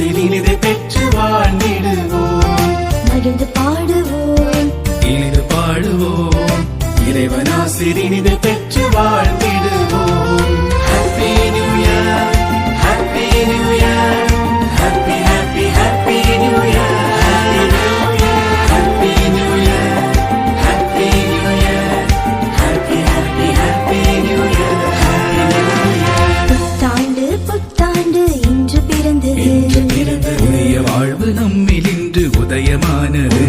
ஆசிர் இனிதை பெற்று வாழ்ந்திடுவோம். மகிழ்ந்து பாடுவோம், இனிது பாடுவோம், இறைவன் ஆசிர் இனிதை பெற்று வாழ்ந்திடுவோம். Happy new year, happy new year, happy happy happy new year, happy new year, happy new year, happy happy happy new year, happy new year. புத்தாண்டு புத்தாண்டு இன்று பிறந்தது, புதிய வாழ்வு நம்மில் இன்று உதயமானது.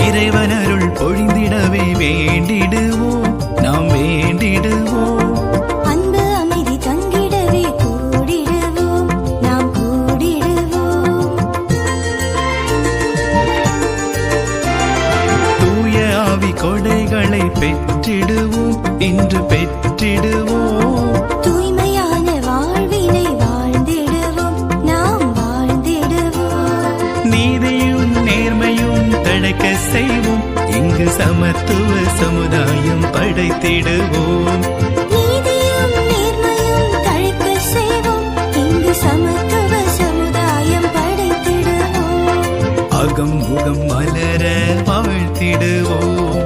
இறைவன் அருள் பொழிந்திடவே வேண்டிடுவோம், நாம் வேண்டிடுவோம். அன்பு அமைதி தங்கிடவே கூடிடுவோம், நாம் கூடிடுவோம். தூய ஆவி கொடைகளை பெற்றிடுவோம், இன்று பெற்றிடுவோம். தூய்மையான வாழ்வினை வாழ்ந்திடுவோம், நாம் வாழ்ந்திடுவோம். நீதியும் நேர்மையும் தழைக்க செய்வோம், இங்கு சமத்துவ சமுதாயம் படைத்திடுவோம். நீதியும் நேர்மையும் தழைக்க செய்வோம், இங்கு சமத்துவ சமுதாயம் படைத்திடுவோம். அகம் முகம் மலர வாழ்த்திடுவோம்.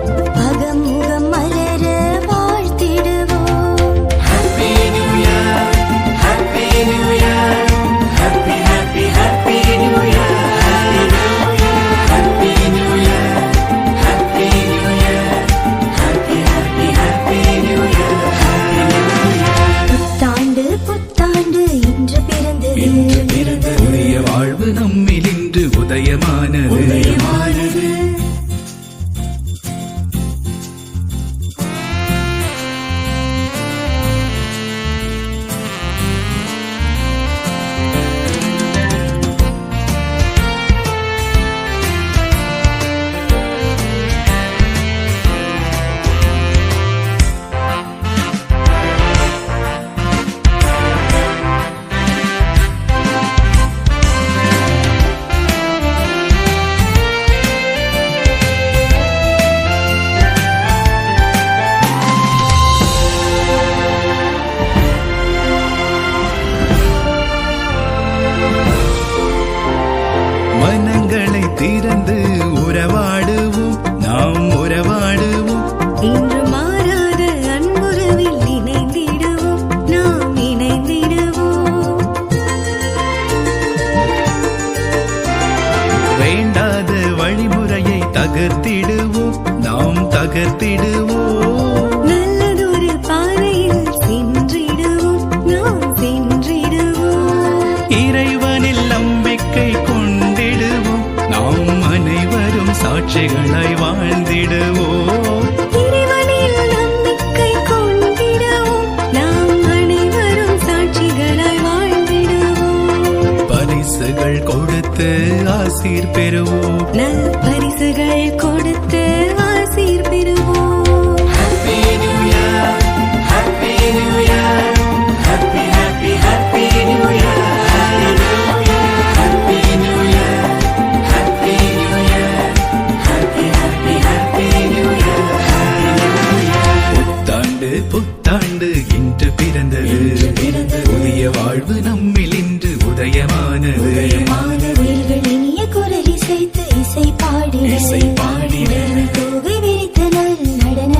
அகம் முகம் மலர வாழ்த்திடுவோம். Happy new year, happy new year, happy happy happy new year, happy new year, happy new year, happy happy happy new year, happy new year. புத்தாண்டு புத்தாண்டு இன்று பிறந்தது, புதிய வாழ்வு நம்மில் இன்று உதயமானது. மனங்களை திறந்து உறவாடுவோம், நாம் உறவாடுவோம். இன்று மாறாத அன்புறவில் இணைந்திடுவோம், நாம் இணைந்திடுவோம். வேண்டாத வழிமுறையை தகர்த்திடுவோம், நாம் தகர்த்திடுவோம். நல்லதொரு பாதையில் சென்றிடுவோம், நாம் சென்றிடுவோம். இறைவனில் நம்பிக்கை கொண்டிடுவோம், நாம் அனைவரும் சாட்சிகளாய் வாழ்ந்திடுவோம். இறைவனில் நம்பிக்கை கொண்டிடுவோம், நாம் அனைவரும் சாட்சிகளாய் வாழ்ந்திடுவோம். பரிசுகள் கொடுத்து ஆசீர் பெறுவோம். நல் பரிசுகள் கொடுத்து ஆசீர் பெறுவோம். Happy New Year, Happy New Year, Happy Happy Happy New Year, Happy New Year, Happy New Year, Happy Happy Happy New Year, புத்தாண்டு புத்தாண்டு இன்று பிறந்தது, புதிய வாழ்வு நம்மில் இன்று உதயமானது.